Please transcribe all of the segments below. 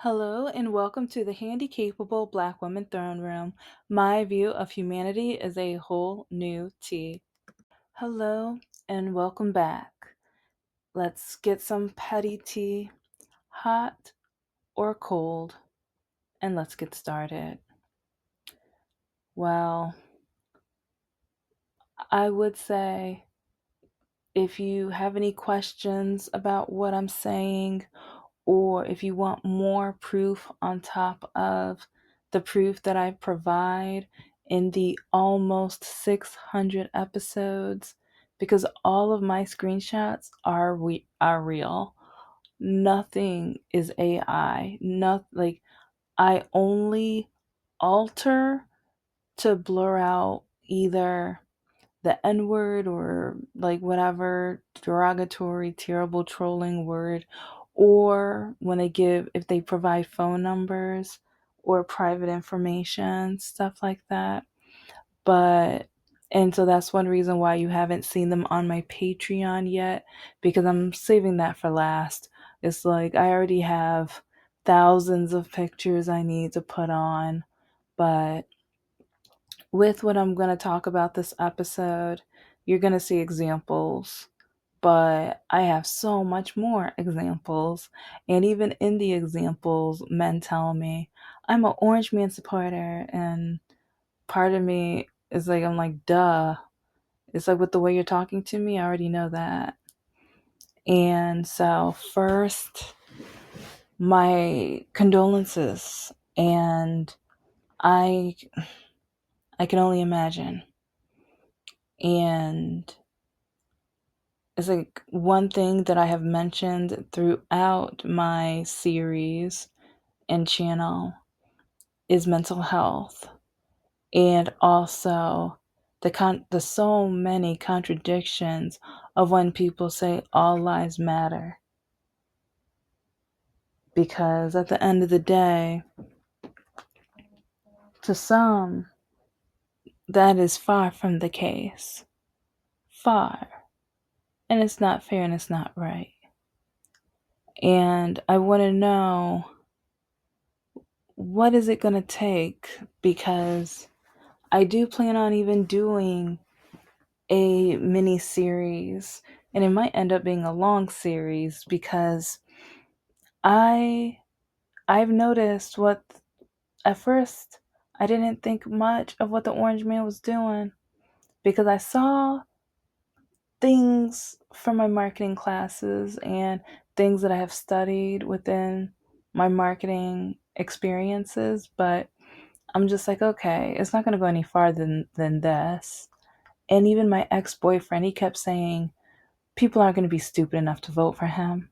Hello and welcome to the Handicapable Black Woman Throne Room. My view of humanity is a whole new tea. Hello and welcome back. Let's get some petty tea, hot or cold, and let's get started. Well, I would say if you have any questions about what I'm saying, or if you want more proof on top of the proof that I provide in the almost 600 episodes, because all of my screenshots are real. Nothing is AI. Not like I only alter to blur out either the N word or like whatever derogatory, terrible trolling word, or when if they provide phone numbers or private information, stuff like that. But, and so that's one reason why you haven't seen them on my Patreon yet, because I'm saving that for last. It's like I already have thousands of pictures I need to put on, but with what I'm going to talk about this episode, you're going to see examples, but I have so much more examples. And even in the examples, men tell me I'm an Orange Man supporter. And part of me is like, I'm like, duh. It's like with the way you're talking to me, I already know that. And so, first, my condolences. And I, I can only imagine. And it's like one thing that I have mentioned throughout my series and channel is mental health, and also the so many contradictions of when people say all lives matter, because at the end of the day, to some, that is far from the case. Far. And it's not fair and it's not right. And I want to know, what is it going to take? Because I do plan on even doing a mini series, and it might end up being a long series, because I I've noticed what at first I didn't think much of what the Orange Man was doing, because I saw things from my marketing classes and things that I have studied within my marketing experiences, but I'm just like, okay, it's not going to go any farther than this. And even my ex-boyfriend, he kept saying people aren't going to be stupid enough to vote for him.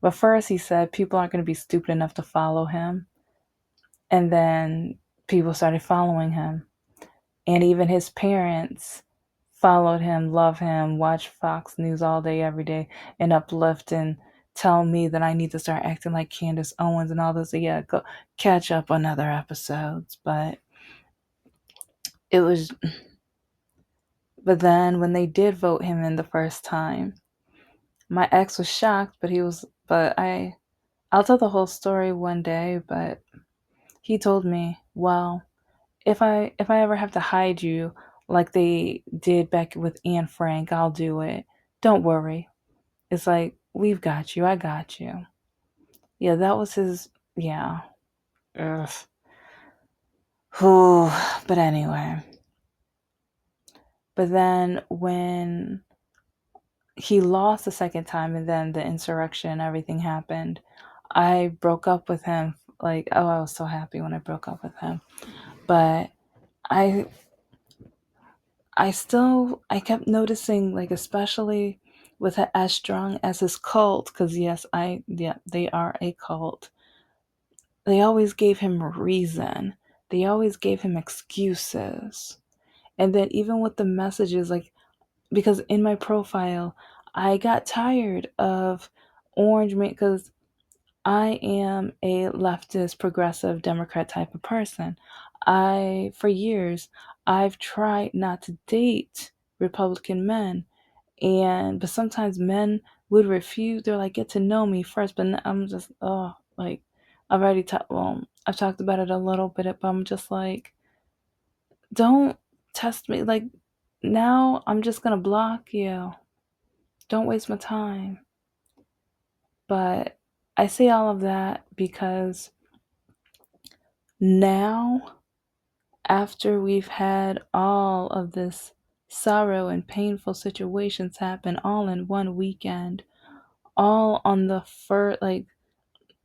But first he said people aren't going to be stupid enough to follow him. And then people started following him. And even his parents followed him, love him, watch Fox News all day, every day, and uplift and tell me that I need to start acting like Candace Owens and all this. So yeah, go catch up on other episodes. But it was, but then when they did vote him in the first time, my ex was shocked, I'll tell the whole story one day, but he told me, well, if I ever have to hide you like they did back with Anne Frank, I'll do it. Don't worry. It's like, we've got you. I got you. Yeah, that was his, yeah. Ugh. Whew. But anyway. But then when he lost the second time and then the insurrection and everything happened, I broke up with him. Like, oh, I was so happy when I broke up with him. But I I kept noticing, like, especially with as strong as his cult, because yes, they are a cult. They always gave him a reason. They always gave him excuses. And then even with the messages, like, because in my profile, I got tired of Orange Man, because I am a leftist, progressive, Democrat type of person. For years, I've tried not to date Republican men, but sometimes men would refuse. They're like, get to know me first. But I'm just, oh, like, I've talked about it a little bit, but I'm just like, don't test me. Like, now I'm just gonna block you. Don't waste my time. But I say all of that because now, after we've had all of this sorrow and painful situations happen all in one weekend, all on the first, like,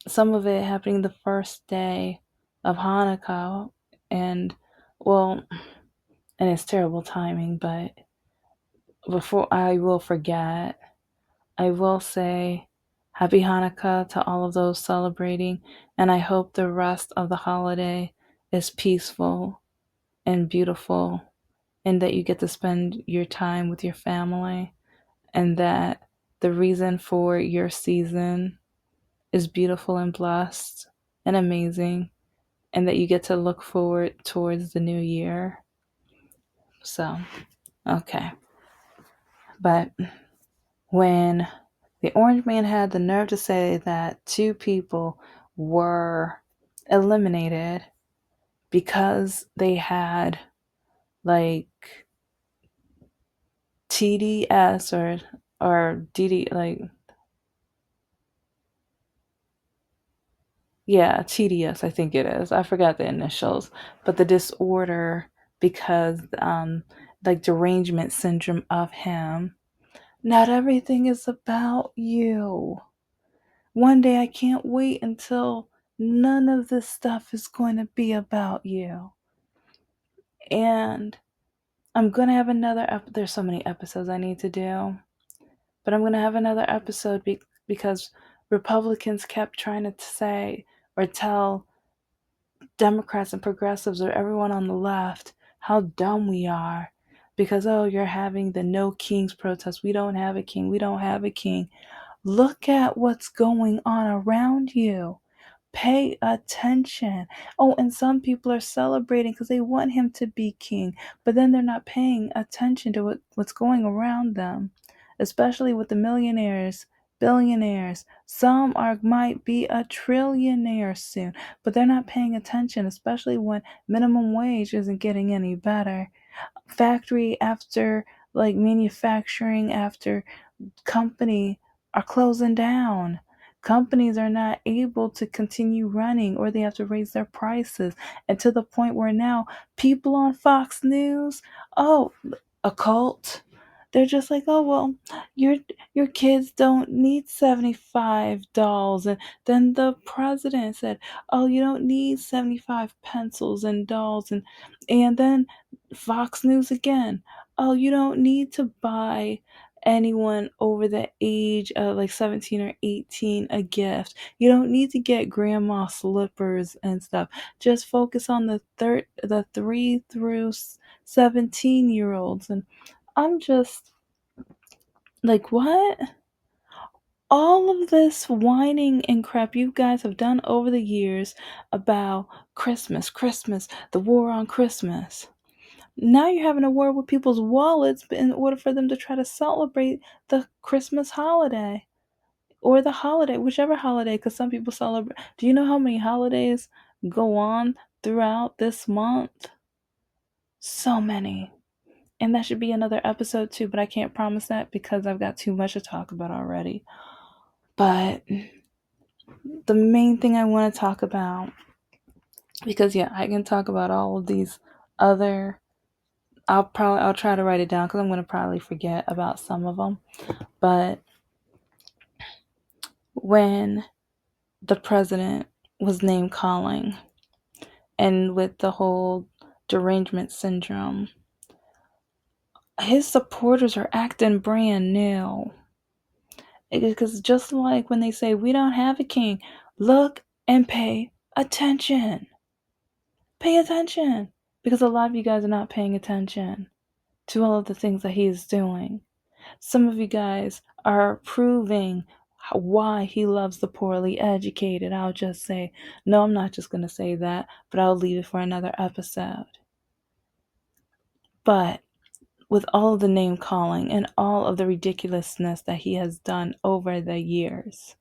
some of it happening the first day of Hanukkah, and, well, and it's terrible timing, but before I will forget, I will say Happy Hanukkah to all of those celebrating, and I hope the rest of the holiday is peaceful and beautiful, and that you get to spend your time with your family, and that the reason for your season is beautiful and blessed and amazing, and that you get to look forward towards the new year. So, okay. But when the orange man had the nerve to say that two people were eliminated because they had, like, TDS or DD, like, yeah, TDS, I think it is. I forgot the initials, but the disorder, because like, derangement syndrome of him. Not everything is about you. One day I can't wait until none of this stuff is going to be about you. And I'm going to have there's so many episodes I need to do, but I'm going to have another episode because Republicans kept trying to say or tell Democrats and progressives or everyone on the left how dumb we are because, oh, you're having the No Kings protest. We don't have a king. We don't have a king. Look at what's going on around you. Pay attention. Oh, and some people are celebrating because they want him to be king, but then they're not paying attention to what's going around them, especially with the millionaires, billionaires. Some might be a trillionaire soon, but they're not paying attention, especially when minimum wage isn't getting any better. Factory after, like, manufacturing after company are closing down. Companies are not able to continue running, or they have to raise their prices. And to the point where now people on Fox News, oh, a cult, they're just like, oh, well, your your kids don't need $75. And then the president said, oh, you don't need 75 pencils and dolls. And then Fox News again, oh, you don't need to buy anyone over the age of, like, 17 or 18 a gift. You don't need to get grandma slippers and stuff. Just focus on the 3 through 17-year-olds. And I'm just like, what? All of this whining and crap you guys have done over the years about Christmas, the war on Christmas. Now you're having a war with people's wallets in order for them to try to celebrate the Christmas holiday or the holiday, whichever holiday, because some people celebrate. Do you know how many holidays go on throughout this month? So many. And that should be another episode too, but I can't promise that because I've got too much to talk about already. But the main thing I want to talk about, because yeah, I can talk about all of these other, I'll try to write it down because I'm going to probably forget about some of them. But when the president was name calling and with the whole derangement syndrome, his supporters are acting brand new. Because just like when they say, we don't have a king, look and pay attention. Pay attention. Because a lot of you guys are not paying attention to all of the things that he is doing. Some of you guys are proving why he loves the poorly educated. I'll just say, no, I'm not just going to say that, but I'll leave it for another episode. But with all of the name calling and all of the ridiculousness that he has done over the years,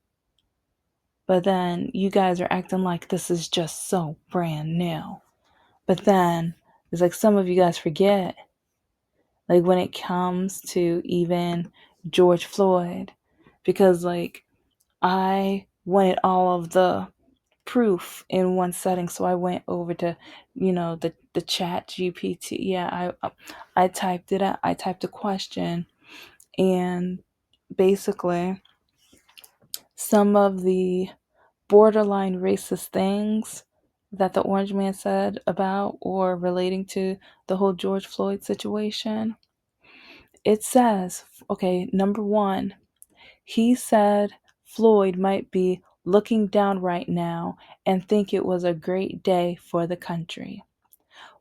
But then you guys are acting like this is just so brand new. But then it's like some of you guys forget, like when it comes to even George Floyd, because like I wanted all of the proof in one setting, so I went over to, the chat GPT. Yeah, I typed it out. I typed a question, and basically some of the borderline racist things that the orange man said about or relating to the whole George Floyd situation. It says, okay, number one, he said Floyd might be looking down right now and think it was a great day for the country.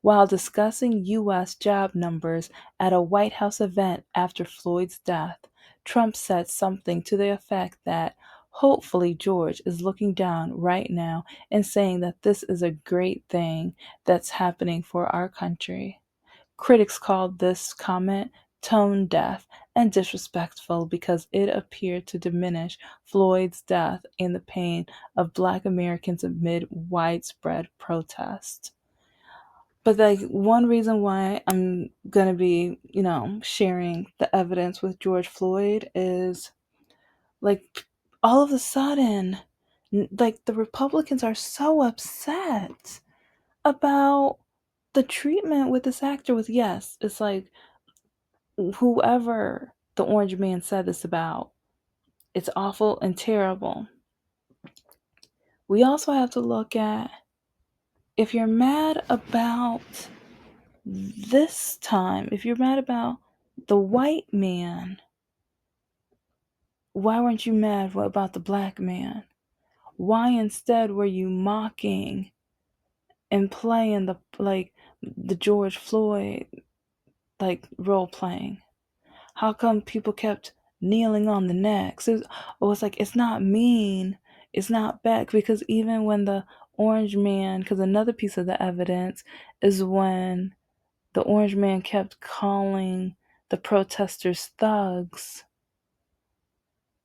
While discussing U.S. job numbers at a White House event after Floyd's death, Trump said something to the effect that hopefully George is looking down right now and saying that this is a great thing that's happening for our country. Critics called this comment tone deaf and disrespectful because it appeared to diminish Floyd's death and the pain of Black Americans amid widespread protest. But like one reason why I'm gonna be, sharing the evidence with George Floyd is like all of a sudden, like the Republicans are so upset about the treatment with this actor. With yes, it's like whoever the orange man said this about, it's awful and terrible. We also have to look at, if you're mad about this time, if you're mad about the white man, why weren't you mad about the black man? Why instead were you mocking and playing the George Floyd role playing? How come people kept kneeling on the necks? It's like, it's not mean, it's not bad, because even when the orange man, because another piece of the evidence is when the orange man kept calling the protesters thugs.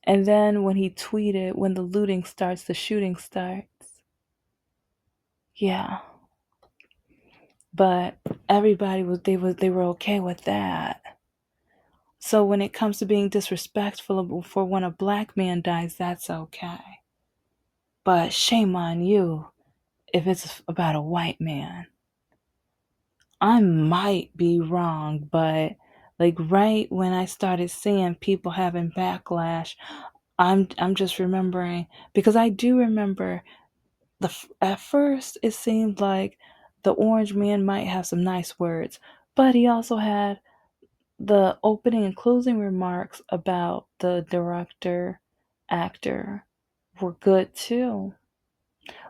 And then when he tweeted, when the looting starts, the shooting starts. Yeah. But everybody they were okay with that. So when it comes to being disrespectful for when a black man dies, that's okay. But shame on you if it's about a white man. I might be wrong, but like right when I started seeing people having backlash, I'm just remembering, because I do remember at first it seemed like the orange man might have some nice words, but he also had the opening and closing remarks about the director, actor were good too.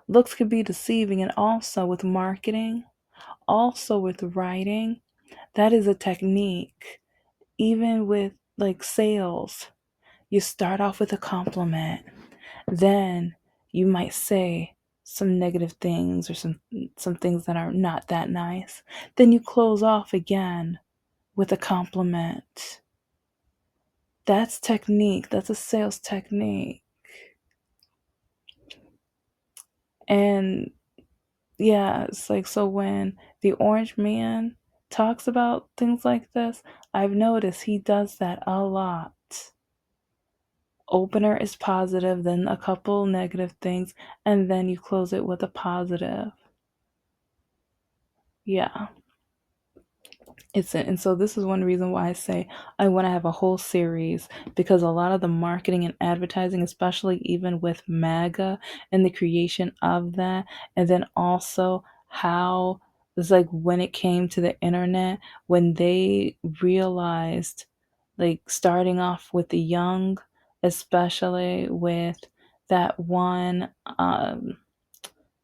Looks could be deceiving, and also with marketing, also with writing, that is a technique. Even with like sales, you start off with a compliment, then you might say some negative things or some things that are not that nice. Then you close off again with a compliment. That's technique. That's a sales technique. And yeah, it's like, so when the orange man talks about things like this, I've noticed he does that a lot. Opener is positive, then a couple negative things, and then you close it with a positive. Yeah. And so this is one reason why I say I want to have a whole series, because a lot of the marketing and advertising, especially even with MAGA and the creation of that, and then also how it's like when it came to the internet, when they realized, like starting off with the young, especially with that one um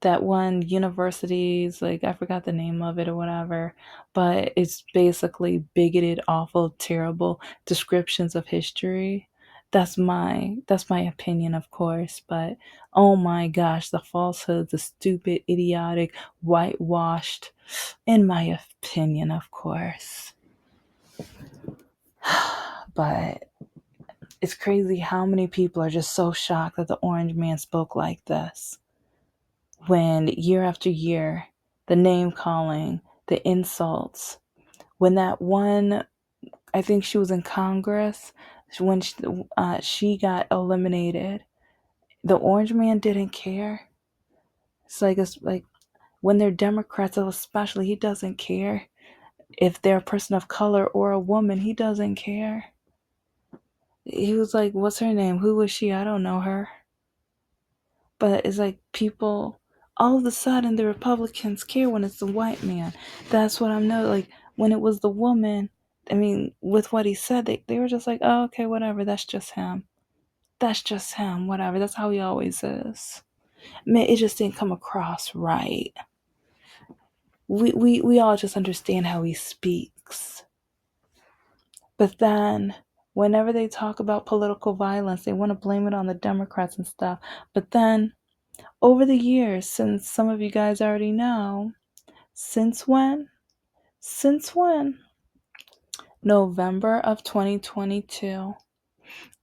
that one university's, like I forgot the name of it or whatever, but it's basically bigoted, awful, terrible descriptions of history. That's my opinion, of course, but oh my gosh, the falsehoods, the stupid, idiotic, whitewashed, in my opinion, of course. But it's crazy how many people are just so shocked that the orange man spoke like this. When year after year, the name calling, the insults, when that one, I think she was in Congress, when she got eliminated, the orange man didn't care. It's like when they're Democrats, especially, he doesn't care. If they're a person of color or a woman, he doesn't care. He was like, what's her name? Who was she? I don't know her. But it's like people, all of a sudden, the Republicans care when it's the white man. That's what I'm noticing. Like, when it was the woman, I mean, with what he said, they were just like, oh, okay, whatever. That's just him. That's just him. Whatever. That's how he always is. Man, it just didn't come across right. We all just understand how he speaks. But then, whenever they talk about political violence, they want to blame it on the Democrats and stuff. But then, over the years, since some of you guys already know, since when? Since when? November of 2022.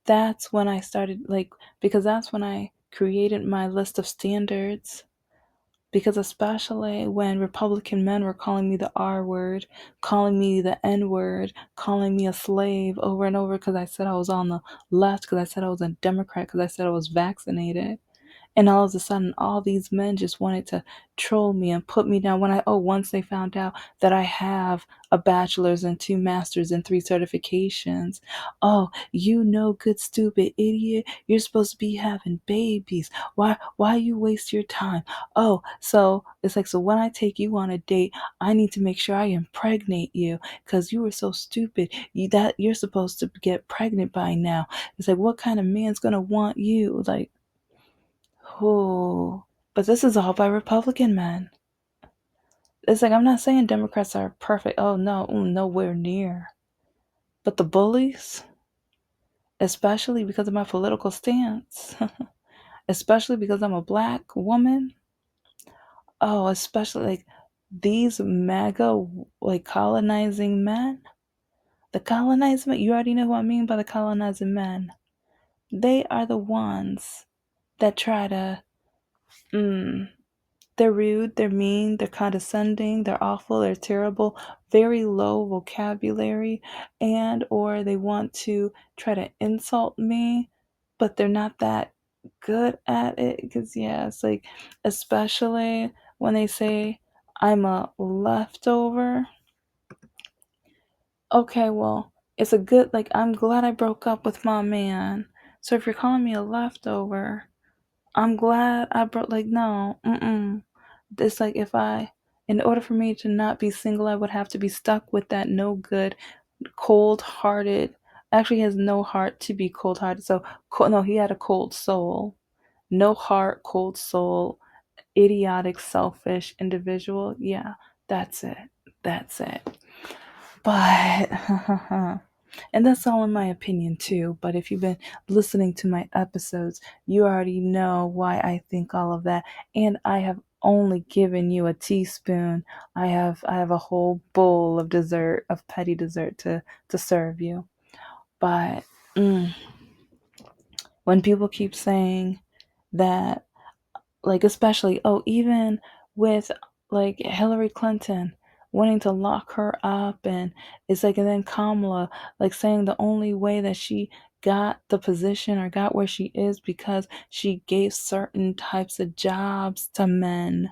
That's when I started, like, because that's when I created my list of standards. Because especially when Republican men were calling me the R word, calling me the N word, calling me a slave over and over because I said I was on the left, because I said I was a Democrat, because I said I was vaccinated. And all of a sudden, all these men just wanted to troll me and put me down. Once they found out that I have a bachelor's and two masters and three certifications. Oh, you no good, stupid idiot. You're supposed to be having babies. Why you waste your time? Oh, so it's like, so when I take you on a date, I need to make sure I impregnate you because you were so stupid. You're supposed to get pregnant by now. It's like, what kind of man's gonna want you? Like, oh, but this is all by Republican men. It's like, I'm not saying Democrats are perfect. Oh, no, nowhere near. But the bullies, especially because of my political stance, especially because I'm a black woman. Oh, especially like these MAGA, like colonizing men. The colonizing men, you already know what I mean by the colonizing men. They are the ones that try to, they're rude, they're mean, they're condescending, they're awful, they're terrible, very low vocabulary, and or they want to try to insult me, but they're not that good at it because yeah, it's like, especially when they say I'm a leftover. Okay, well, it's a good, like, I'm glad I broke up with my man. So if you're calling me a leftover, I'm glad I broke, like, no, it's like, in order for me to not be single, I would have to be stuck with that no good, cold hearted, actually has no heart to be cold hearted. So, no, he had a cold soul. No heart, cold soul, idiotic, selfish individual. Yeah, that's it. That's it. But, and that's all in my opinion too. But if you've been listening to my episodes, you already know why I think all of that. And I have only given you a teaspoon. I have a whole bowl of dessert, of petty dessert to serve you. But when people keep saying that, like, especially, oh, even with like Hillary Clinton wanting to lock her up, and it's like, and then Kamala like saying the only way that she got the position or got where she is because she gave certain types of jobs to men.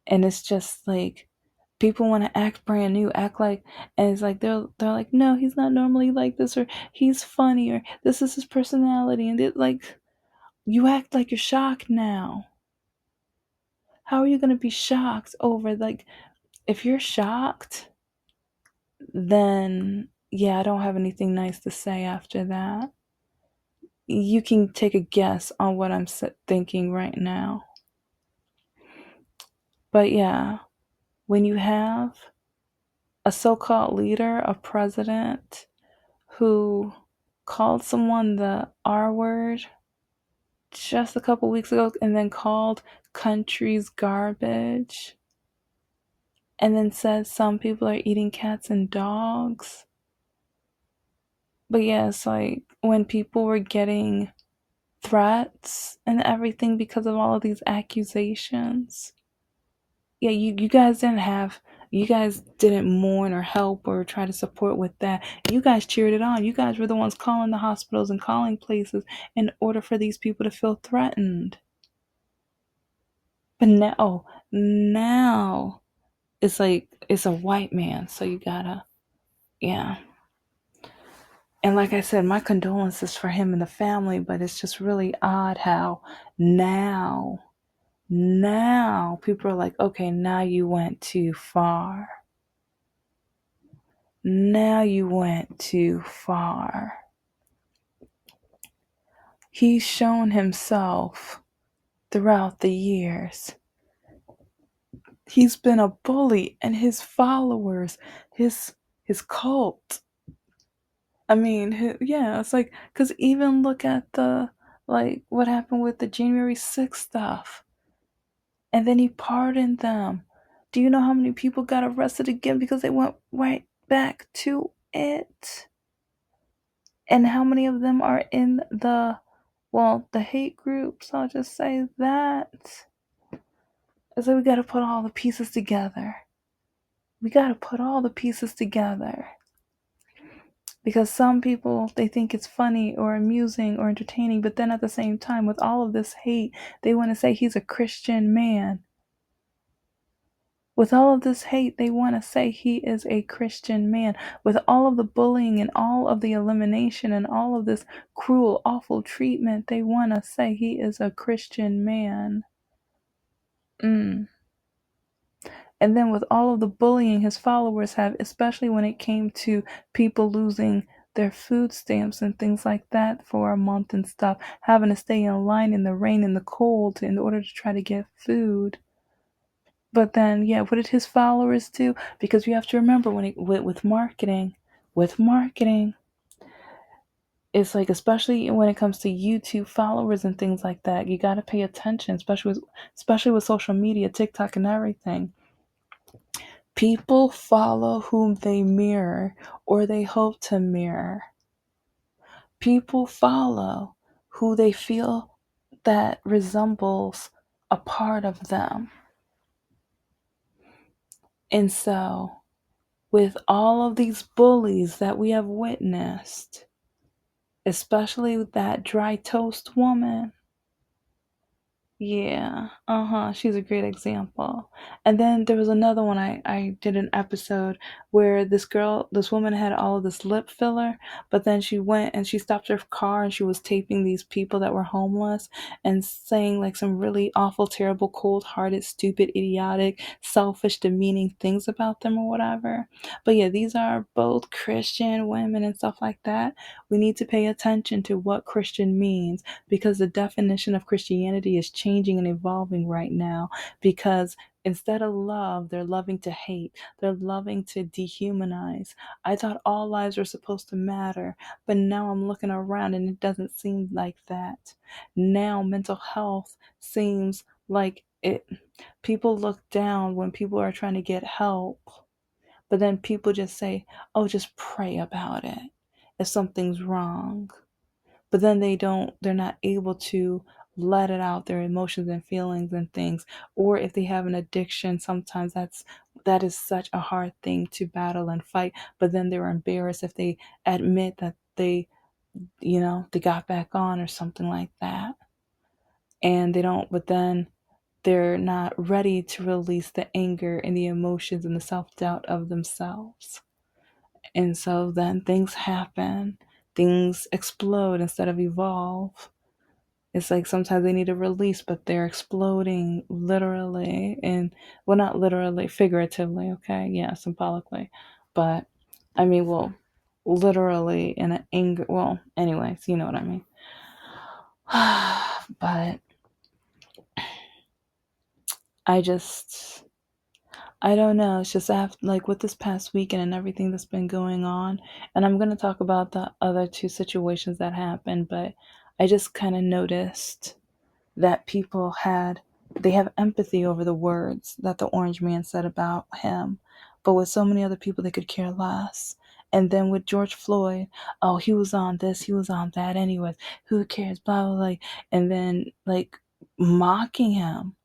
And it's just like, people want to act brand new, act like, and it's like they're like, no, he's not normally like this, or he's funny, or this is his personality, and it like, you act like you're shocked now. How are you going to be shocked over, like, if you're shocked, then yeah, I don't have anything nice to say after that. You can take a guess on what I'm thinking right now. But yeah, when you have a so-called leader, a president who called someone the R word just a couple weeks ago and then called countries garbage and then said some people are eating cats and dogs, But yeah, it's like when people were getting threats and everything because of all of these accusations. Yeah, you guys didn't mourn or help or try to support with that. You guys cheered it on. You guys were the ones calling the hospitals and calling places in order for these people to feel threatened. But now it's like it's a white man, so you gotta, yeah. And like I said, my condolences for him and the family, but it's just really odd how now, now people are like, okay, now you went too far. Now you went too far. He's shown himself throughout the years. He's been a bully, and his followers, his cult. I mean, yeah, it's like, because even look at like, what happened with the January 6th stuff. And then he pardoned them. Do you know how many people got arrested again because they went right back to it? And how many of them are in the hate groups? I'll just say that. It's like we got to put all the pieces together. We got to put all the pieces together. Because some people, they think it's funny or amusing or entertaining, but then at the same time, with all of this hate, they want to say he's a Christian man. With all of this hate, they want to say he is a Christian man. With all of the bullying and all of the elimination and all of this cruel, awful treatment, they want to say he is a Christian man. Mm. And then with all of the bullying his followers have, especially when it came to people losing their food stamps and things like that for a month and stuff, having to stay in line in the rain and the cold in order to try to get food. But then, yeah, what did his followers do? Because you have to remember with marketing, it's like, especially when it comes to YouTube followers and things like that, you got to pay attention, especially with social media, TikTok and everything. People follow whom they mirror or they hope to mirror. People follow who they feel that resembles a part of them. And so, with all of these bullies that we have witnessed, especially with that dry toast woman. Yeah, she's a great example. And then there was another one I did an episode where this woman had all of this lip filler, but then she went and she stopped her car and she was taping these people that were homeless and saying like some really awful, terrible, cold-hearted, stupid, idiotic, selfish, demeaning things about them or whatever. But yeah, these are both Christian women and stuff like that. We need to pay attention to what Christian means because the definition of Christianity is changing and evolving right now, because instead of love, they're loving to hate. They're loving to dehumanize. I thought all lives were supposed to matter, but now I'm looking around and it doesn't seem like that. Now mental health seems like it. People look down when people are trying to get help, but then people just say, oh, just pray about it if something's wrong. But then they're not able to let it out, their emotions and feelings and things. Or if they have an addiction, sometimes that is such a hard thing to battle and fight, but then they're embarrassed if they admit that they got back on or something like that. And they don't, but then they're not ready to release the anger and the emotions and the self-doubt of themselves. And so then things happen, things explode instead of evolve. It's like sometimes they need a release, but they're exploding literally, and well, not literally, figuratively, okay? Yeah, symbolically. But I mean, well, literally in an anger. Well, anyways, you know what I mean. But I just, I don't know. It's just after, like with this past weekend and everything that's been going on, and I'm gonna talk about the other two situations that happened, but I just kind of noticed that they have empathy over the words that the orange man said about him, but with so many other people they could care less. And then with George Floyd, oh, he was on this, he was on that, anyways. Who cares? Blah blah blah. And then like mocking him.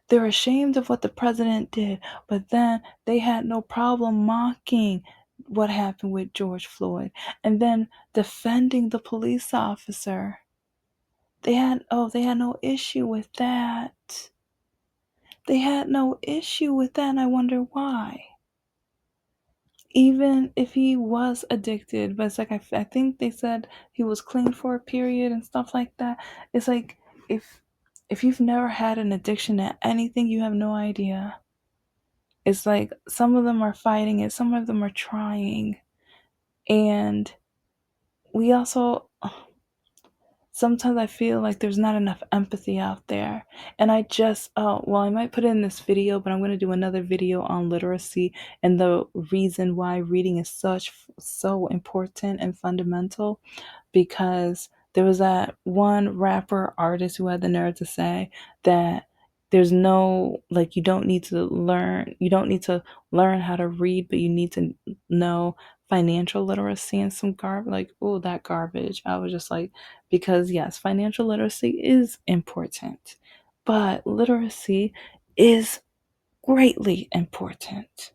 They're ashamed of what the president did, but then they had no problem mocking what happened with George Floyd and then defending the police officer. They had no issue with that. They had no issue with that, and I wonder why. Even if he was addicted, but it's like I think they said he was clean for a period and stuff like that. It's like if if you've never had an addiction to anything, you have no idea. It's like some of them are fighting it, some of them are trying. And we also, sometimes I feel like there's not enough empathy out there. And I might put it in this video, but I'm going to do another video on literacy and the reason why reading is so important and fundamental, because there was that one rapper artist who had the nerve to say that there's no, like, you don't need to learn how to read, but you need to know financial literacy. And some like, oh, that garbage. I was just like, because yes, financial literacy is important, but literacy is greatly important.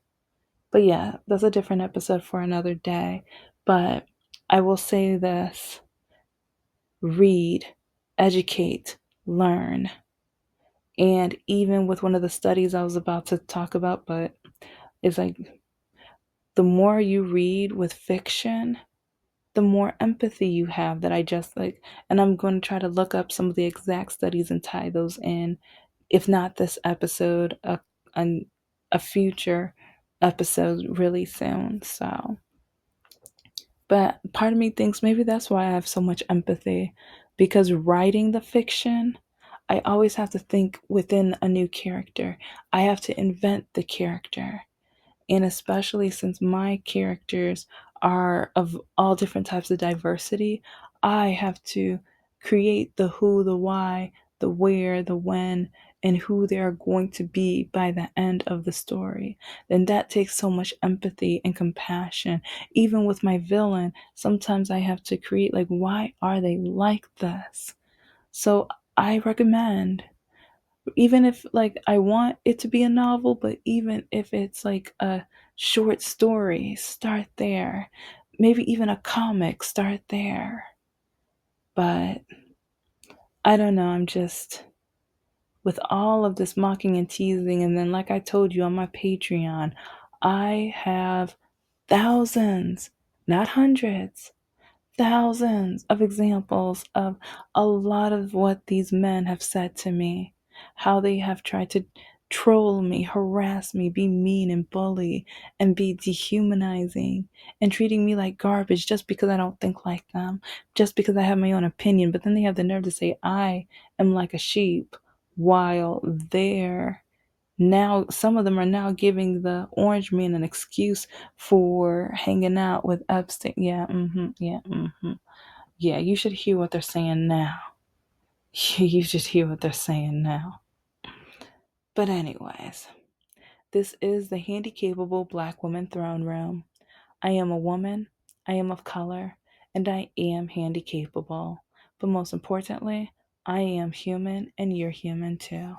But yeah, that's a different episode for another day. But I will say this: read, educate, learn. And even with one of the studies I was about to talk about, but it's like the more you read with fiction, the more empathy you have. That I just like, and I'm going to try to look up some of the exact studies and tie those in, if not this episode, a future episode really soon. So, but part of me thinks maybe that's why I have so much empathy, because writing the fiction, I always have to think within a new character. I have to invent the character. And especially since my characters are of all different types of diversity, I have to create the who, the why, the where, the when, and who they are going to be by the end of the story. And that takes so much empathy and compassion. Even with my villain, sometimes I have to create, like, why are they like this? So I recommend, even if like I want it to be a novel, but even if it's like a short story, start there. Maybe even a comic, start there. But I don't know, I'm just, with all of this mocking and teasing, and then like I told you on my Patreon, I have thousands, not hundreds, thousands of examples of a lot of what these men have said to me, how they have tried to troll me, harass me, be mean and bully, and be dehumanizing and treating me like garbage just because I don't think like them, just because I have my own opinion. But then they have the nerve to say I am like a sheep, while they're now, some of them are now giving the orange man an excuse for hanging out with Epstein. Yeah, yeah, yeah. You should hear what they're saying now. You should hear what they're saying now. But anyways, this is the Handicapable Black Woman Throne Room. I am a woman, I am of color, and I am handicapable. But most importantly, I am human, and you're human too.